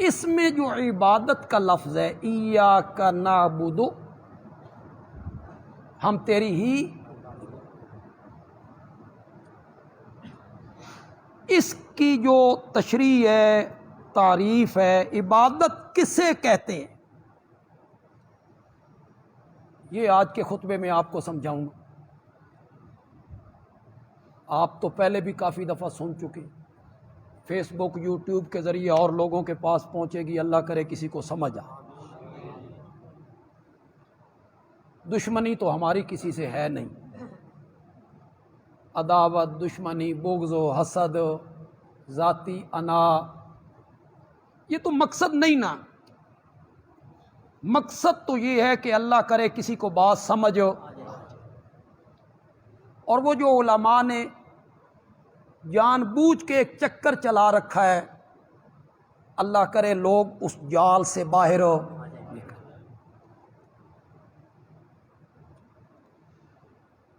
اس میں جو عبادت کا لفظ ہے ایاک نعبد، ہم تیری ہی، اس کی جو تشریح ہے، تعریف ہے، عبادت کسے کہتے ہیں، یہ آج کے خطبے میں آپ کو سمجھاؤں گا۔ آپ تو پہلے بھی کافی دفعہ سن چکے، فیس بک یوٹیوب کے ذریعے اور لوگوں کے پاس پہنچے گی، اللہ کرے کسی کو سمجھ آ۔ دشمنی تو ہماری کسی سے ہے نہیں، عداوت، دشمنی، بغض و حسد، ذاتی انا، یہ تو مقصد نہیں نا۔ مقصد تو یہ ہے کہ اللہ کرے کسی کو بات سمجھ، اور وہ جو علماء نے جان بوجھ کے ایک چکر چلا رکھا ہے، اللہ کرے لوگ اس جال سے باہر نکلیں۔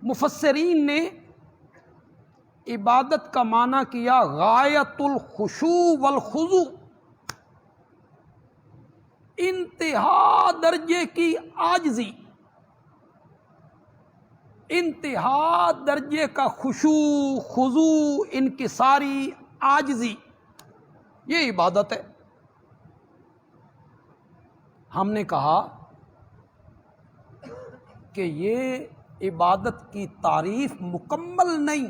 مفسرین نے عبادت کا معنی کیا غایت الخشوع والخضوع، انتہا درجے کی عاجزی، انتہا درجے کا خشوع، خضوع، انکساری، عاجزی، یہ عبادت ہے۔ ہم نے کہا کہ یہ عبادت کی تعریف مکمل نہیں،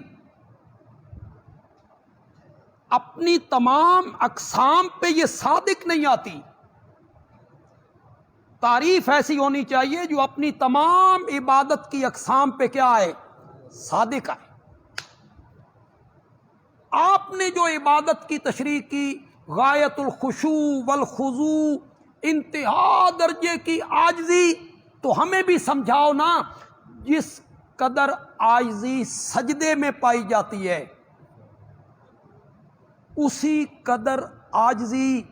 اپنی تمام اقسام پہ یہ صادق نہیں آتی۔ تعریف ایسی ہونی چاہیے جو اپنی تمام عبادت کی اقسام پہ کیا ہے، صادق آئے۔ آپ نے جو عبادت کی تشریح کی غایت الخشوع والخضوع، انتہا درجے کی عاجزی، تو ہمیں بھی سمجھاؤ نا، جس قدر عاجزی سجدے میں پائی جاتی ہے اسی قدر عاجزی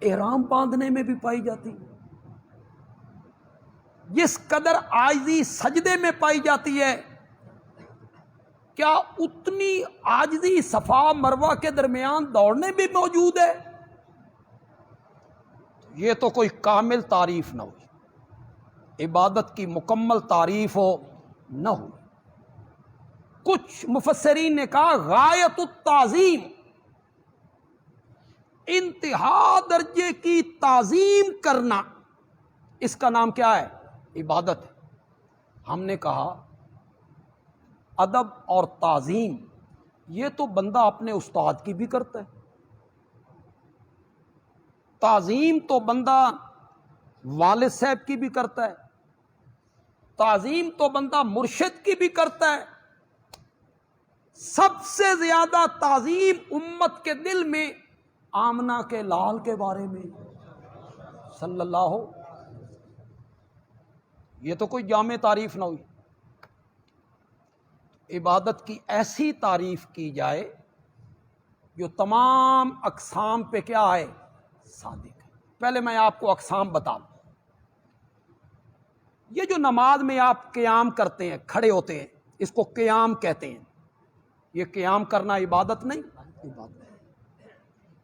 احرام باندھنے میں بھی پائی جاتی ہے۔ جس قدر عاجزی سجدے میں پائی جاتی ہے، کیا اتنی عاجزی صفا مروہ کے درمیان دوڑنے بھی موجود ہے؟ یہ تو کوئی کامل تعریف نہ ہوئی، عبادت کی مکمل تعریف ہو نہ ہوئی۔ کچھ مفسرین نے کہا غایت التعظیم، انتہا درجے کی تعظیم کرنا، اس کا نام کیا ہے، عبادت ہے۔ ہم نے کہا ادب اور تعظیم یہ تو بندہ اپنے استاد کی بھی کرتا ہے، تعظیم تو بندہ والد صاحب کی بھی کرتا ہے، تعظیم تو بندہ مرشد کی بھی کرتا ہے۔ سب سے زیادہ تعظیم امت کے دل میں آمنہ کے لال کے بارے میں صلی اللہ ہو، یہ تو کوئی جامع تعریف نہ ہوئی۔ عبادت کی ایسی تعریف کی جائے جو تمام اقسام پہ کیا ہے، صادق ہے۔ پہلے میں آپ کو اقسام بتا دوں۔ یہ جو نماز میں آپ قیام کرتے ہیں، کھڑے ہوتے ہیں، اس کو قیام کہتے ہیں۔ یہ قیام کرنا عبادت نہیں، عبادت ہے۔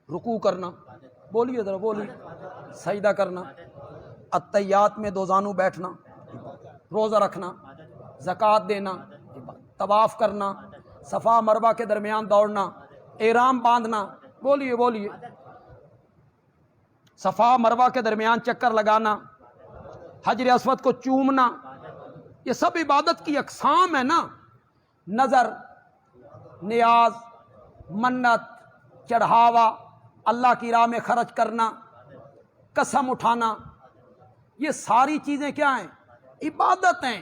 رکوع کرنا، بولیے ذرا بولیے، سجدہ کرنا، اتحیات میں دو زانو بیٹھنا، روزہ رکھنا، زکوٰۃ دینا، طواف کرنا، صفا مروہ کے درمیان دوڑنا، احرام باندھنا، بولیے بولیے، صفا مروہ کے درمیان چکر لگانا، حجر اسود کو چومنا، یہ سب عبادت کی اقسام ہے نا۔ نظر، نیاز، منت، چڑھاوا، اللہ کی راہ میں خرچ کرنا، قسم اٹھانا، یہ ساری چیزیں کیا ہیں، عبادت ہیں۔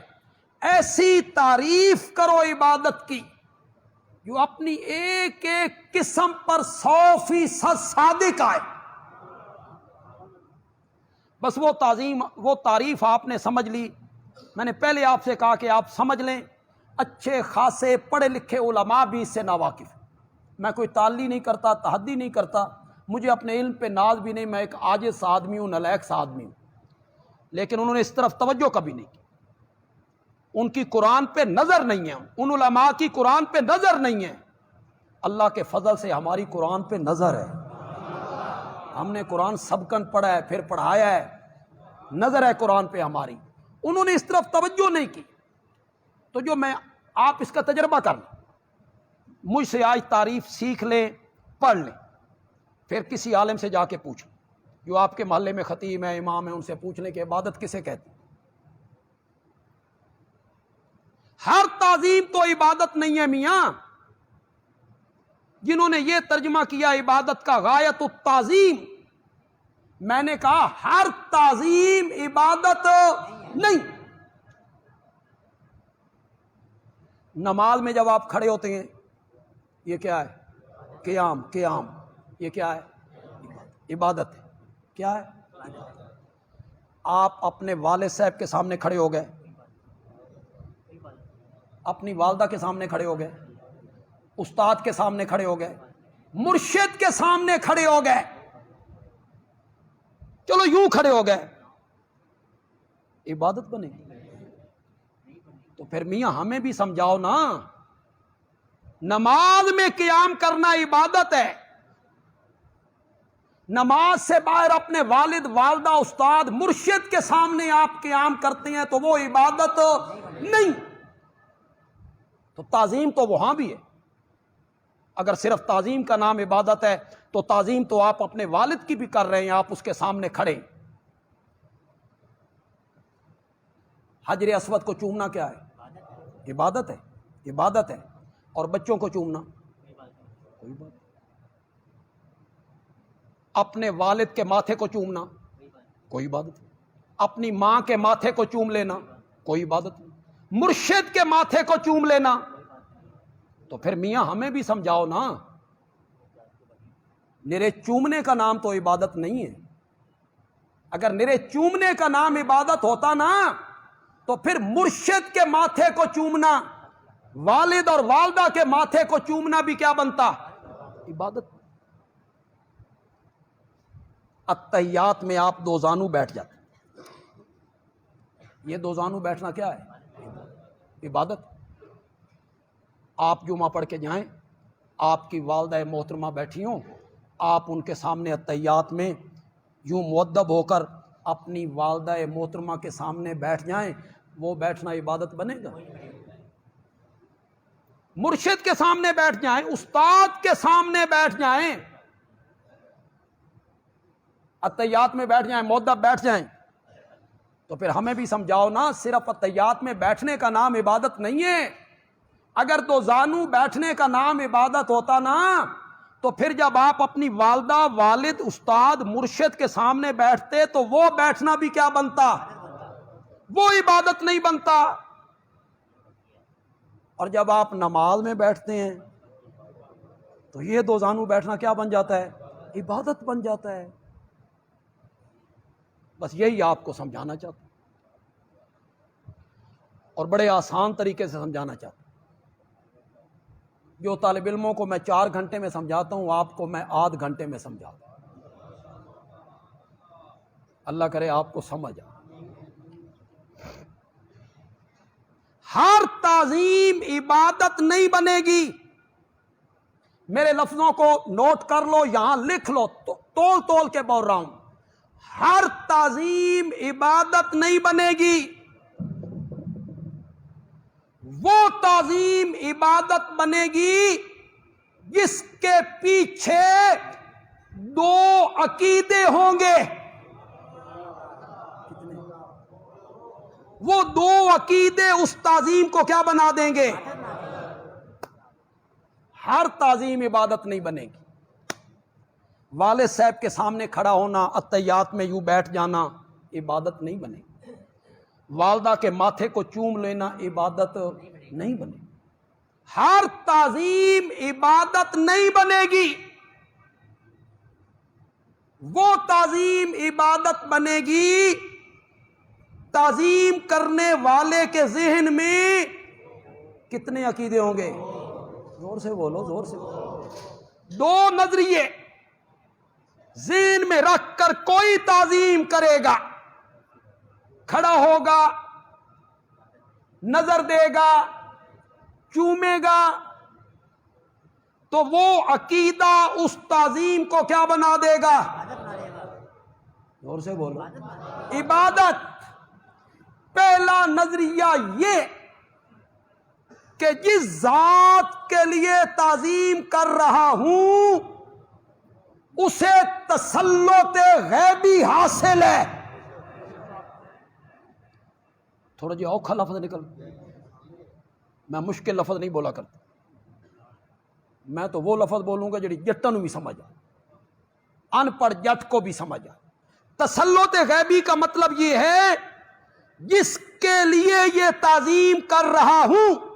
ایسی تعریف کرو عبادت کی جو اپنی ایک ایک قسم پر 100% صادق آئے۔ بس وہ تعظیم، وہ تعریف آپ نے سمجھ لی۔ میں نے پہلے آپ سے کہا کہ آپ سمجھ لیں، اچھے خاصے پڑھے لکھے علماء بھی اس سے ناواقف ہیں۔ میں کوئی تعلی نہیں کرتا، تحدی نہیں کرتا، مجھے اپنے علم پہ ناز بھی نہیں، میں ایک عاجز آدمی ہوں، نالائق سا آدمی ہوں، لیکن انہوں نے اس طرف توجہ کبھی نہیں کی۔ ان کی قرآن پہ نظر نہیں ہے، ان علماء کی قرآن پہ نظر نہیں ہے۔ اللہ کے فضل سے ہماری قرآن پہ نظر ہے۔ ہم نے قرآن سبقن پڑھا ہے، پھر پڑھایا ہے، نظر ہے قرآن پہ ہماری، انہوں نے اس طرف توجہ نہیں کی۔ تو جو میں آپ اس کا تجربہ کر لیں، مجھ سے آج تعریف سیکھ لیں، پڑھ لیں، پھر کسی عالم سے جا کے پوچھیں، جو آپ کے محلے میں خطیب ہے، امام ہے، ان سے پوچھ لیں کہ عبادت کسے کہتے ہیں۔ ہر تعظیم تو عبادت نہیں ہے میاں۔ جنہوں نے یہ ترجمہ کیا عبادت کا غایت التعظیم، میں نے کہا ہر تعظیم عبادت نہیں۔ نماز میں جب آپ کھڑے ہوتے ہیں، یہ کیا ہے؟ قیام۔ قیام یہ کیا ہے؟ عبادت ہے۔ کیا ہے؟ آپ اپنے والد صاحب کے سامنے کھڑے ہو گئے، اپنی والدہ کے سامنے کھڑے ہو گئے، استاد کے سامنے کھڑے ہو گئے، مرشد کے سامنے کھڑے ہو گئے، چلو یوں کھڑے ہو گئے، عبادت بنے؟ تو پھر میاں ہمیں بھی سمجھاؤ نا، نماز میں قیام کرنا عبادت ہے۔ نماز سے باہر اپنے والد، والدہ، استاد، مرشد کے سامنے آپ قیام کرتے ہیں تو وہ عبادت نہیں۔ تو تعظیم تو وہاں بھی ہے۔ اگر صرف تعظیم کا نام عبادت ہے تو تعظیم تو آپ اپنے والد کی بھی کر رہے ہیں، آپ اس کے سامنے کھڑے۔ حجر اسود کو چومنا کیا ہے؟ عبادت ہے۔ عبادت ہے۔ اور بچوں کو چومنا کوئی بات۔ اپنے والد کے ماتھے کو چومنا کوئی عبادت نہیں۔ اپنی ماں کے ماتھے کو چوم لینا کوئی عبادت نہیں۔ مرشد کے ماتھے کو چوم لینا، تو پھر میاں ہمیں بھی سمجھاؤ نا، نرے چومنے کا نام تو عبادت نہیں ہے۔ اگر نرے چومنے کا نام عبادت ہوتا نا تو پھر مرشد کے ماتھے کو چومنا، والد اور والدہ کے ماتھے کو چومنا بھی کیا بنتا؟ عبادت۔ اتحیات میں آپ دو زانو بیٹھ جاتے، یہ دو زانو بیٹھنا کیا ہے؟ عبادت۔ آپ جمعہ پڑھ کے جائیں، آپ کی والدہ محترمہ بیٹھی ہوں، آپ ان کے سامنے اتحیات میں یوں مؤدب ہو کر اپنی والدہ محترمہ کے سامنے بیٹھ جائیں، وہ بیٹھنا عبادت بنے گا؟ مرشد کے سامنے بیٹھ جائیں، استاد کے سامنے بیٹھ جائیں، اتحیات میں بیٹھ جائیں، مؤدب بیٹھ جائیں، تو پھر ہمیں بھی سمجھاؤ نا، صرف اتحیات میں بیٹھنے کا نام عبادت نہیں ہے۔ اگر دو زانو بیٹھنے کا نام عبادت ہوتا نا تو پھر جب آپ اپنی والدہ، والد، استاد، مرشد کے سامنے بیٹھتے تو وہ بیٹھنا بھی کیا بنتا؟ وہ عبادت نہیں بنتا۔ اور جب آپ نماز میں بیٹھتے ہیں تو یہ دو زانو بیٹھنا کیا بن جاتا ہے؟ عبادت بن جاتا ہے۔ بس یہی آپ کو سمجھانا چاہتا ہوں، اور بڑے آسان طریقے سے سمجھانا چاہتا ہوں۔ جو طالب علموں کو میں 4 گھنٹے میں سمجھاتا ہوں، آپ کو میں آدھ گھنٹے میں سمجھاتا ہوں۔ اللہ کرے آپ کو سمجھ آئے۔ ہر تعظیم عبادت نہیں بنے گی۔ میرے لفظوں کو نوٹ کر لو، یہاں لکھ لو، تول تول کے بول رہا ہوں۔ ہر تعظیم عبادت نہیں بنے گی۔ وہ تعظیم عبادت بنے گی جس کے پیچھے 2 عقیدے ہوں گے۔ وہ 2 عقیدے اس تعظیم کو کیا بنا دیں گے؟ ہر تعظیم عبادت نہیں بنے گی۔ والد صاحب کے سامنے کھڑا ہونا، اتحیات میں یوں بیٹھ جانا، عبادت نہیں بنے گی۔ والدہ کے ماتھے کو چوم لینا عبادت نہیں بنے گی۔ ہر تعظیم عبادت نہیں بنے گی۔ وہ تعظیم عبادت بنے گی، تعظیم کرنے والے کے ذہن میں کتنے عقیدے ہوں گے؟ زور سے بولو، زور سے بولو۔ 2 نظریے ذہن میں رکھ کر کوئی تعظیم کرے گا، کھڑا ہوگا، نظر دے گا، چومے گا، تو وہ عقیدہ اس تعظیم کو کیا بنا دے گا؟ زور سے بولو. عبادت پہلا نظریہ یہ کہ جس ذات کے لیے تعظیم کر رہا ہوں اسے تسلط غیبی حاصل ہے. تھوڑا جی اوکھا لفظ نکل، میں مشکل لفظ نہیں بولا کرتا، میں تو وہ لفظ بولوں گا جڑی جٹاں نوں بھی سمجھ آ، ان پڑھ جٹ کو بھی سمجھ آ. تسلط غیبی کا مطلب یہ ہے جس کے لیے یہ تعظیم کر رہا ہوں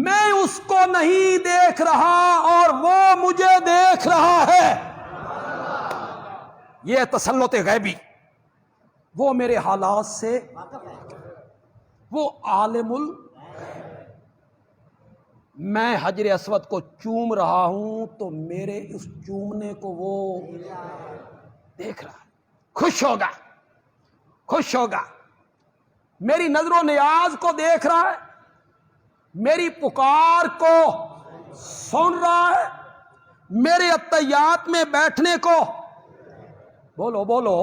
میں اس کو نہیں دیکھ رہا اور وہ مجھے دیکھ رہا ہے. یہ تسلط غیبی. وہ میرے حالات سے، وہ عالم میں حجر اسود کو چوم رہا ہوں تو میرے اس چومنے کو وہ دیکھ رہا ہے، خوش ہوگا، خوش ہوگا. میری نظر و نیاز کو دیکھ رہا ہے، میری پکار کو سن رہا ہے، میرے اتحیات میں بیٹھنے کو، بولو بولو،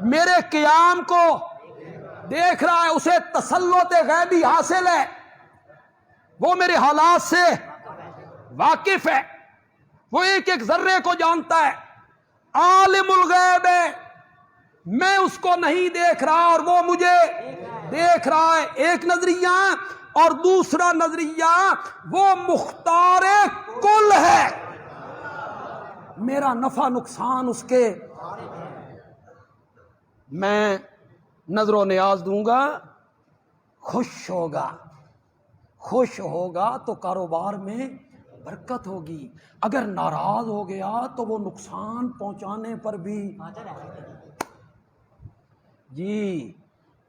میرے قیام کو دیکھ رہا ہے. اسے تسلط غیبی حاصل ہے، وہ میرے حالات سے واقف ہے، وہ ایک ایک ذرے کو جانتا ہے. عالم الغیب ہے، میں اس کو نہیں دیکھ رہا اور وہ مجھے دیکھ رہا ہے. ایک نظریہ. اور دوسرا نظریہ وہ مختار کل ہے، میرا نفع نقصان اس کے، میں نظر و نیاز دوں گا، خوش ہوگا، خوش ہوگا تو کاروبار میں برکت ہوگی. اگر ناراض ہو گیا تو وہ نقصان پہنچانے پر بھی، جی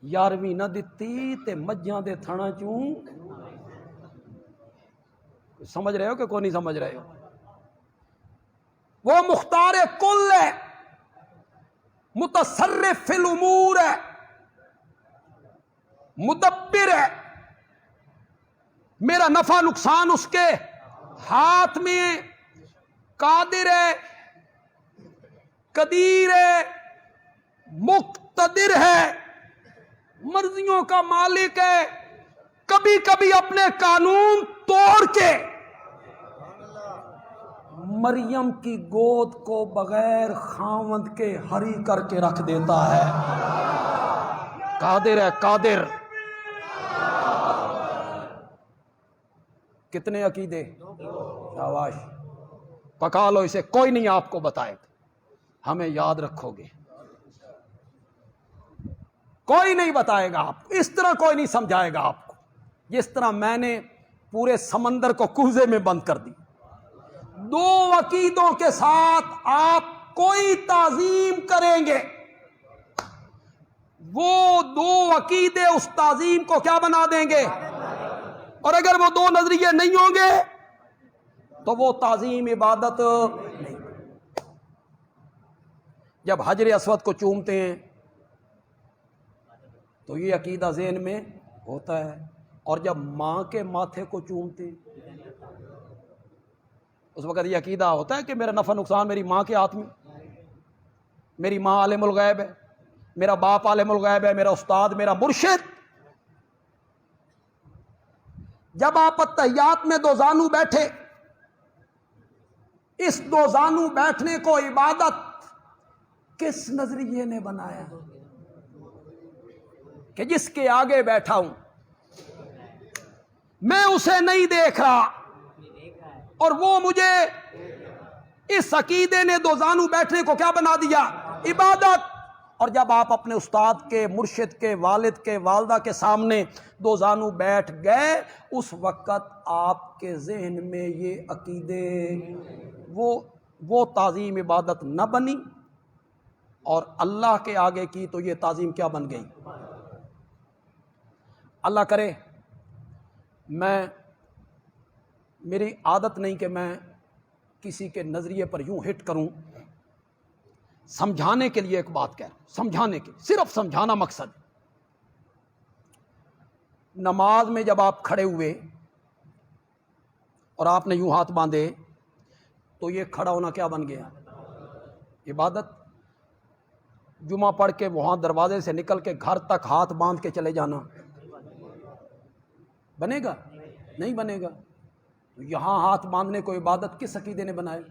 یارویں نہ دتی تے مجھاں دے تھنا چوں. سمجھ رہے ہو کہ کوئی نہیں سمجھ رہے ہو؟ وہ مختار کل ہے، متصرف فی الامور ہے، مدبر ہے. میرا نفع نقصان اس کے ہاتھ میں، قادر ہے، قدیر ہے، مقتدر ہے، مرضیوں کا مالک ہے. کبھی کبھی اپنے قانون توڑ کے مریم کی گود کو بغیر خاوند کے ہری کر کے رکھ دیتا ہے. قادر ہے، قادر. کتنے عقیدے؟ شاباش، پکا لو اسے. کوئی نہیں آپ کو بتائے گا، ہمیں یاد رکھو گے. کوئی نہیں بتائے گا آپ کو، اس طرح کوئی نہیں سمجھائے گا آپ کو جس طرح میں نے پورے سمندر کو کوزے میں بند کر دی. دو عقیدوں کے ساتھ آپ کوئی تعظیم کریں گے، وہ دو عقیدے اس تعظیم کو کیا بنا دیں گے. اور اگر وہ دو نظریے نہیں ہوں گے تو وہ تعظیم عبادت نہیں. جب حجر اسود کو چومتے ہیں تو یہ عقیدہ ذہن میں ہوتا ہے، اور جب ماں کے ماتھے کو چومتے اس وقت یہ عقیدہ ہوتا ہے کہ میرا نفع نقصان میری ماں کے ہاتھ میں، میری ماں عالم الغیب ہے، میرا باپ عالم الغیب ہے، میرا استاد، میرا مرشد. جب آپ اتحیات میں دو زانو بیٹھے، اس دو زانو بیٹھنے کو عبادت کس نظریے نے بنایا کہ جس کے آگے بیٹھا ہوں میں اسے نہیں دیکھ رہا اور وہ مجھے، اس عقیدے نے دو زانو بیٹھنے کو کیا بنا دیا؟ عبادت. اور جب آپ اپنے استاد کے، مرشد کے، والد کے، والدہ کے سامنے دو زانو بیٹھ گئے اس وقت آپ کے ذہن میں یہ عقیدے، وہ تعظیم عبادت نہ بنی، اور اللہ کے آگے کی تو یہ تعظیم کیا بن گئی. اللہ کرے میری عادت نہیں کہ میں کسی کے نظریے پر یوں ہٹ کروں. سمجھانے کے لیے ایک بات کہہ رہا ہوں، سمجھانے کے، صرف سمجھانا مقصد. نماز میں جب آپ کھڑے ہوئے اور آپ نے یوں ہاتھ باندھے تو یہ کھڑا ہونا کیا بن گیا؟ عبادت. جمعہ پڑھ کے وہاں دروازے سے نکل کے گھر تک ہاتھ باندھ کے چلے جانا بنے گا؟ نہیں بنے گا۔ تو یہاں ہاتھ باندھنے کو عبادت کس عقیدے نے بنائے؟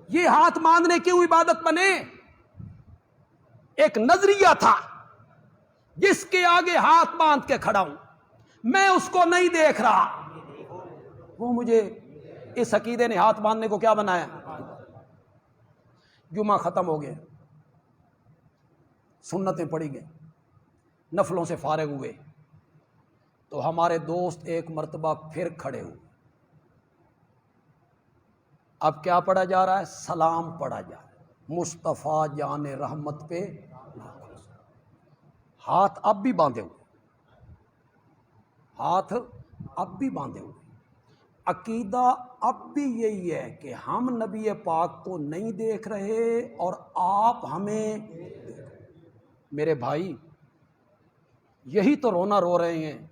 یہ ہاتھ باندھنے کیوں عبادت بنے؟ ایک نظریہ تھا جس کے آگے ہاتھ باندھ کے کھڑا ہوں، میں اس کو نہیں دیکھ رہا، وہ مجھے، اس عقیدے نے ہاتھ باندھنے کو کیا بنایا؟ جمعہ ختم ہو گیا، سنتیں پڑھی گئیں، نفلوں سے فارغ ہوئے، تو ہمارے دوست ایک مرتبہ پھر کھڑے ہوئے۔ اب کیا پڑھا جا رہا ہے؟ سلام پڑھا جا رہا ہے، مصطفیٰ جان رحمت پہ۔ ہاتھ اب بھی باندھے ہوئے، ہاتھ اب بھی باندھے ہوئے۔ عقیدہ اب بھی یہی ہے کہ ہم نبی پاک کو نہیں دیکھ رہے اور آپ ہمیں، میرے بھائی یہی تو رونا رو رہے ہیں۔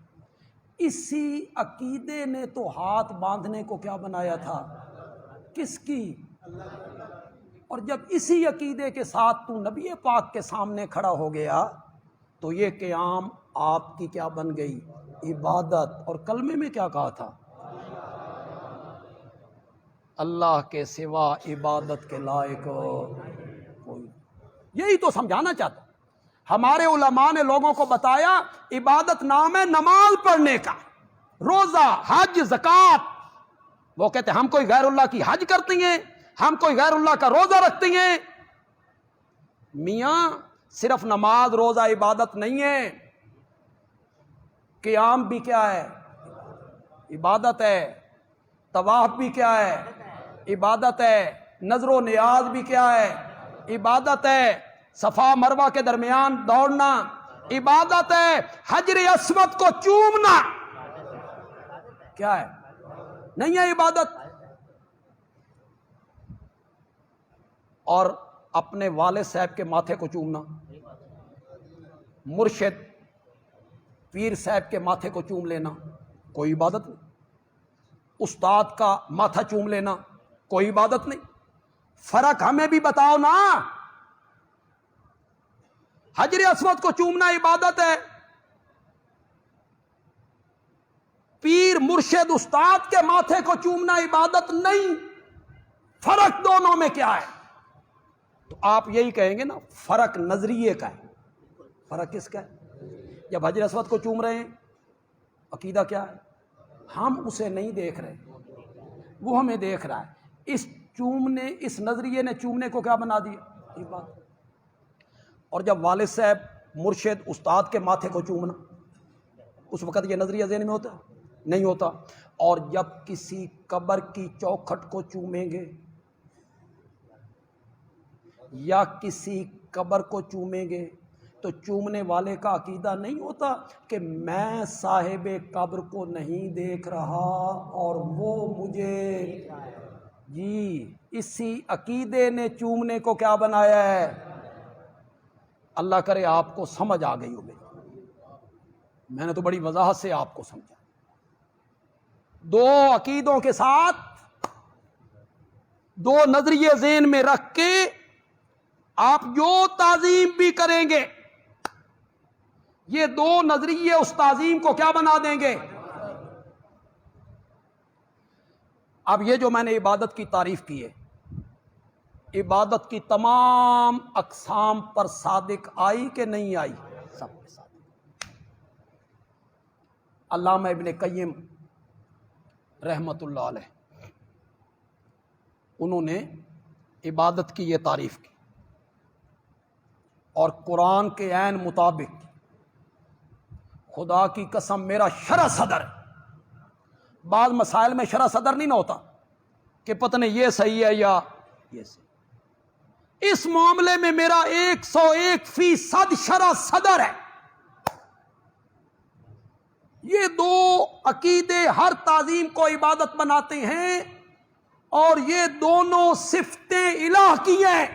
اسی عقیدے نے تو ہاتھ باندھنے کو کیا بنایا تھا؟ کس کی؟ اور جب اسی عقیدے کے ساتھ تو نبی پاک کے سامنے کھڑا ہو گیا تو یہ قیام آپ کی کیا بن گئی؟ عبادت۔ اور کلمے میں کیا کہا تھا؟ اللہ کے سوا عبادت کے لائق کوئی۔ یہی تو سمجھانا چاہتا۔ ہمارے علماء نے لوگوں کو بتایا عبادت نام ہے نماز پڑھنے کا، روزہ، حج، زکوٰۃ۔ وہ کہتے ہم کوئی غیر اللہ کی حج کرتی ہیں، ہم کوئی غیر اللہ کا روزہ رکھتی ہیں۔ میاں صرف نماز روزہ عبادت نہیں ہے، قیام بھی کیا ہے؟ عبادت ہے۔ طواف بھی کیا ہے؟ عبادت ہے۔ نظر و نیاز بھی کیا ہے؟ عبادت ہے۔ صفا مروہ کے درمیان دوڑنا عبادت ہے۔ حجر اسود کو چومنا کیا ہے؟ نہیں ہے عبادت؟ اور اپنے والد صاحب کے ماتھے کو چومنا، مرشد پیر صاحب کے ماتھے کو چوم لینا، کوئی عبادت نہیں۔ استاد کا ماتھا چوم لینا کوئی عبادت نہیں۔ فرق ہمیں بھی بتاؤ نا۔ حجر اسود کو چومنا عبادت ہے، پیر مرشد استاد کے ماتھے کو چومنا عبادت نہیں۔ فرق دونوں میں کیا ہے؟ تو آپ یہی کہیں گے نا، فرق نظریے کا ہے۔ فرق کس کا ہے؟ جب حجر اسود کو چوم رہے ہیں، عقیدہ کیا ہے؟ ہم اسے نہیں دیکھ رہے، وہ ہمیں دیکھ رہا ہے۔ اس چومنے، اس نظریے نے چومنے کو کیا بنا دیا؟ عبادت۔ اور جب والد صاحب مرشد استاد کے ماتھے کو چومنا، اس وقت یہ نظریہ ذہن میں ہوتا ہے؟ نہیں ہوتا۔ اور جب کسی قبر کی چوکھٹ کو چومیں گے یا کسی قبر کو چومیں گے تو چومنے والے کا عقیدہ نہیں ہوتا کہ میں صاحب قبر کو نہیں دیکھ رہا اور وہ مجھے، جی اسی عقیدے نے چومنے کو کیا بنایا ہے؟ اللہ کرے آپ کو سمجھ آ گئی ہو میری، میں نے تو بڑی وضاحت سے آپ کو سمجھا۔ دو عقیدوں کے ساتھ، دو نظریے ذہن میں رکھ کے آپ جو تعظیم بھی کریں گے، یہ دو نظریے اس تعظیم کو کیا بنا دیں گے؟ اب یہ جو میں نے عبادت کی تعریف کی ہے، عبادت کی تمام اقسام پر صادق آئی کہ نہیں آئی؟ سب کے صادق۔ علامہ ابن قیم رحمت اللہ علیہ، انہوں نے عبادت کی یہ تعریف کی اور قرآن کے عین مطابق، خدا کی قسم میرا شرح صدر ہے۔ بعض مسائل میں شرح صدر نہیں نہ ہوتا کہ پتہ نہیں یہ صحیح ہے یا یہ صحیح۔ اس معاملے میں میرا 101% شرح صدر ہے۔ یہ دو عقیدے ہر تعظیم کو عبادت بناتے ہیں اور یہ دونوں صفتیں الہ کی ہیں۔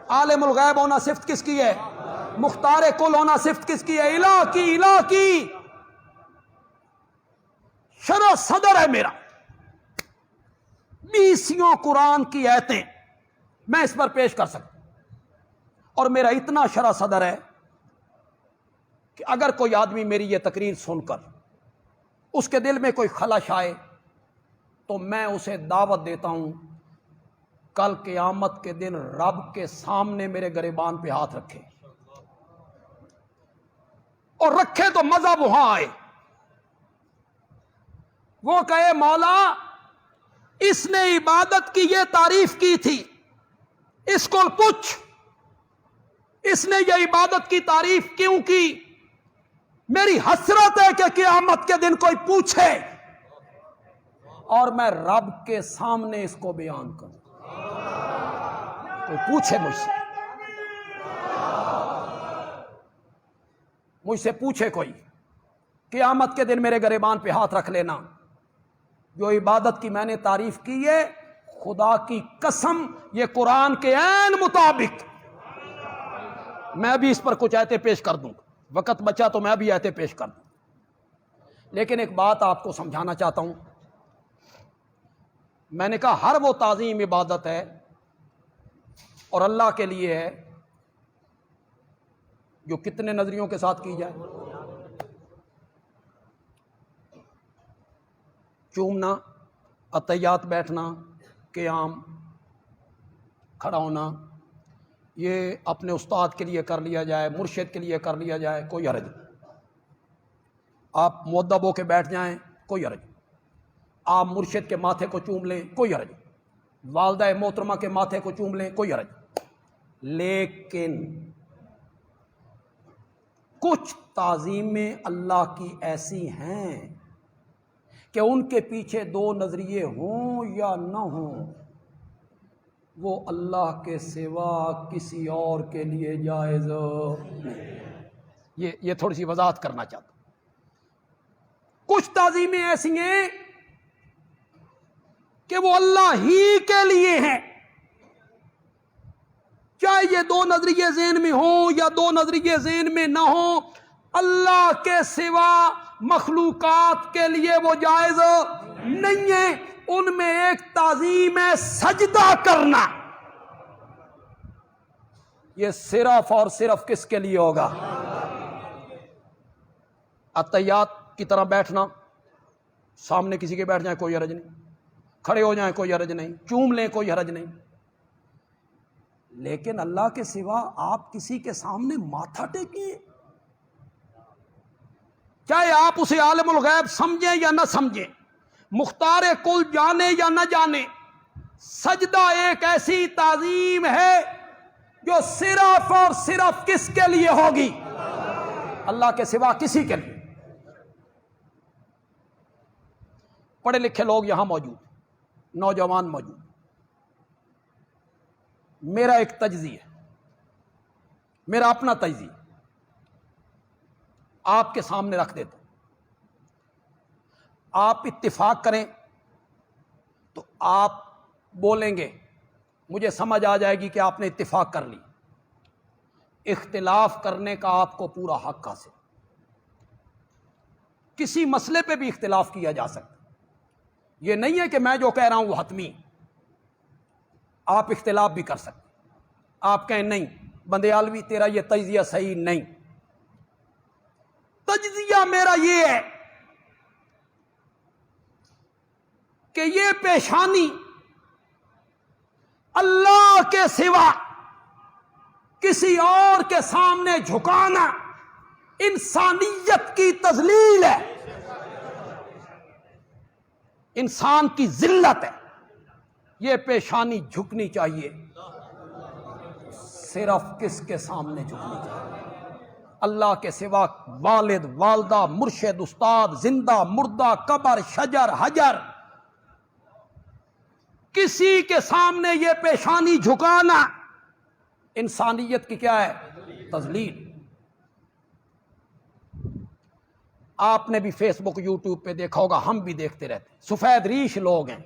عالم الغیب ہونا صفت کس کی ہے؟ مختار کل ہونا صفت کس کی ہے؟ الہ کی۔ الہ کی شرح صدر ہے میرا۔ 20 قرآن کی آیتیں میں اس پر پیش کر سکتا ہوں۔ اور میرا اتنا شرح صدر ہے کہ اگر کوئی آدمی میری یہ تقریر سن کر اس کے دل میں کوئی خلش آئے تو میں اسے دعوت دیتا ہوں کل قیامت کے دن رب کے سامنے میرے گریبان پہ ہاتھ رکھے، اور رکھے تو مذہب وہاں آئے، وہ کہے مولا اس نے عبادت کی یہ تعریف کی تھی، اس کو پوچھ اس نے یہ عبادت کی تعریف کیوں کی؟ میری حسرت ہے کہ قیامت کے دن کوئی پوچھے اور میں رب کے سامنے اس کو بیان کروں، کوئی پوچھے مجھ سے پوچھے کوئی، قیامت کے دن میرے گریبان پہ ہاتھ رکھ لینا، جو عبادت کی میں نے تعریف کی ہے خدا کی قسم یہ قرآن کے عین مطابق، میں بھی اس پر کچھ آیتیں پیش کر دوں، وقت بچا تو میں بھی آیتیں پیش کر دوں، لیکن ایک بات آپ کو سمجھانا چاہتا ہوں۔ میں نے کہا ہر وہ تعظیم عبادت ہے اور اللہ کے لیے ہے جو کتنے نظریوں کے ساتھ کی جائے، چومنا، عطیات بیٹھنا، قیام، کھڑا ہونا، یہ اپنے استاد کے لیے کر لیا جائے، مرشد کے لیے کر لیا جائے، کوئی حرج نہیں، آپ مؤدب ہو کے بیٹھ جائیں کوئی حرج نہیں، آپ مرشد کے ماتھے کو چوم لیں کوئی حرج نہیں، والدہ محترمہ کے ماتھے کو چوم لیں کوئی حرج نہیں، لیکن کچھ تعظیمیں اللہ کی ایسی ہیں کہ ان کے پیچھے دو نظریے ہوں یا نہ ہوں وہ اللہ کے سوا کسی اور کے لیے جائز نہیں۔ یہ تھوڑی سی وضاحت کرنا چاہتا ہوں۔ کچھ تعظیمیں ایسی ہیں کہ وہ اللہ ہی کے لیے ہیں، چاہے یہ دو نظریے ذہن میں ہوں یا دو نظریے ذہن میں نہ ہوں، اللہ کے سوا مخلوقات کے لیے وہ جائز نہیں ہے۔ ان میں ایک تعظیم ہے سجدہ کرنا، یہ صرف اور صرف کس کے لیے ہوگا؟ عطیات کی طرح بیٹھنا، سامنے کسی کے بیٹھ جائیں کوئی حرج نہیں، کھڑے ہو جائیں کوئی حرج نہیں، چوم لیں کوئی حرج نہیں، لیکن اللہ کے سوا آپ کسی کے سامنے ماتھا ٹیکیں، چاہے آپ اسے عالم الغیب سمجھیں یا نہ سمجھیں، مختار کل جانے یا نہ جانے، سجدہ ایک ایسی تعظیم ہے جو صرف اور صرف کس کے لیے ہوگی؟ اللہ کے سوا کسی کے لیے۔ پڑھے لکھے لوگ یہاں موجود، نوجوان موجود، میرا ایک تجزیہ ہے، میرا اپنا تجزیہ آپ کے سامنے رکھ دیتا ہوں، آپ اتفاق کریں تو آپ بولیں گے، مجھے سمجھ آ جائے گی کہ آپ نے اتفاق کر لی، اختلاف کرنے کا آپ کو پورا حق حاصل، کسی مسئلے پہ بھی اختلاف کیا جا سکتا، یہ نہیں ہے کہ میں جو کہہ رہا ہوں وہ حتمی، آپ اختلاف بھی کر سکتے، آپ کہیں نہیں بندیالوی تیرا یہ تجزیہ صحیح نہیں، تجزیہ میرا یہ ہے کہ یہ پیشانی اللہ کے سوا کسی اور کے سامنے جھکانا انسانیت کی تذلیل ہے، انسان کی ذلت ہے، یہ پیشانی جھکنی چاہیے، صرف کس کے سامنے جھکنی چاہیے؟ اللہ کے سوا والد، والدہ، مرشد، استاد، زندہ، مردہ، قبر، شجر، حجر، کسی کے سامنے یہ پیشانی جھکانا انسانیت کی کیا ہے؟ تذلیل۔ آپ نے بھی فیس بک یوٹیوب پہ دیکھا ہوگا، ہم بھی دیکھتے رہتے ہیں، سفید ریش لوگ ہیں،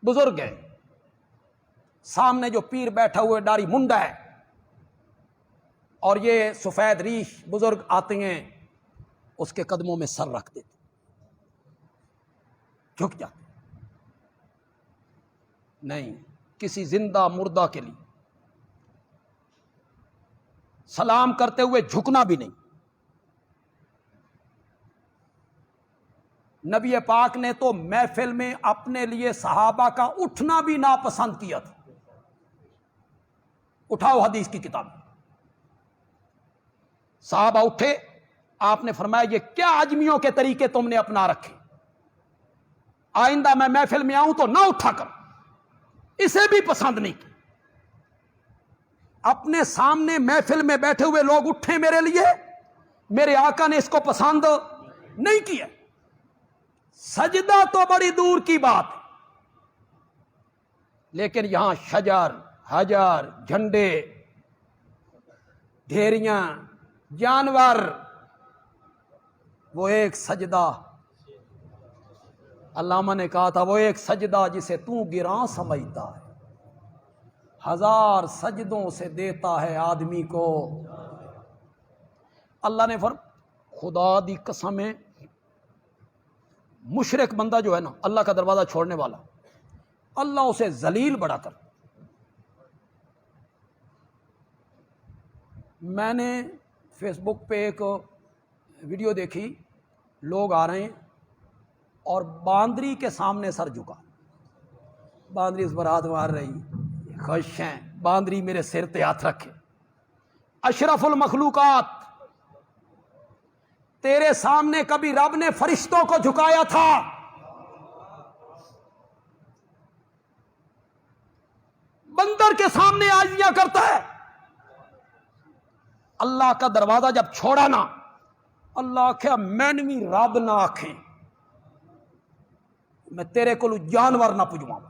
بزرگ ہیں، سامنے جو پیر بیٹھا ہوئے داڑھی منڈا ہے، اور یہ سفید ریش بزرگ آتے ہیں، اس کے قدموں میں سر رکھ دیتے، جھک جاتے، نہیں، کسی زندہ مردہ کے لیے سلام کرتے ہوئے جھکنا بھی نہیں. نبی پاک نے تو محفل میں اپنے لیے صحابہ کا اٹھنا بھی ناپسند کیا تھا. اٹھاؤ حدیث کی کتاب. صحابہ اٹھے, آپ نے فرمایا یہ کیا عجمیوں کے طریقے تم نے اپنا رکھے, آئندہ میں محفل میں آؤں تو نہ اٹھا کر. اسے بھی پسند نہیں کی. اپنے سامنے محفل میں بیٹھے ہوئے لوگ اٹھے میرے لیے, میرے آقا نے اس کو پسند نہیں کیا. سجدہ تو بڑی دور کی بات, لیکن یہاں شجر, حجر, جھنڈے, ڈھیریاں, جانور, وہ ایک سجدہ, علامہ نے کہا تھا وہ ایک سجدہ جسے تو گراں سمجھتا ہے, 1000 سجدوں سے دیتا ہے آدمی کو. اللہ نے خدا دی قسم ہے, مشرک بندہ جو ہے نا, اللہ کا دروازہ چھوڑنے والا, اللہ اسے ذلیل بڑا کر. میں نے فیس بک پہ ایک ویڈیو دیکھی, لوگ آ رہے ہیں اور باندری کے سامنے سر جھکا, باندری اس پر ہاتھ مار رہی, خوش ہیں, باندری میرے سر پہ ہاتھ رکھے. اشرف المخلوقات, تیرے سامنے کبھی رب نے فرشتوں کو جھکایا تھا؟ بندر کے سامنے عاجزیاں کرتا ہے. اللہ کا دروازہ جب چھوڑا نا, اللہ آخیا میں بھی رب نہ آکھیں, میں تیرے کو جانور نہ پجواں.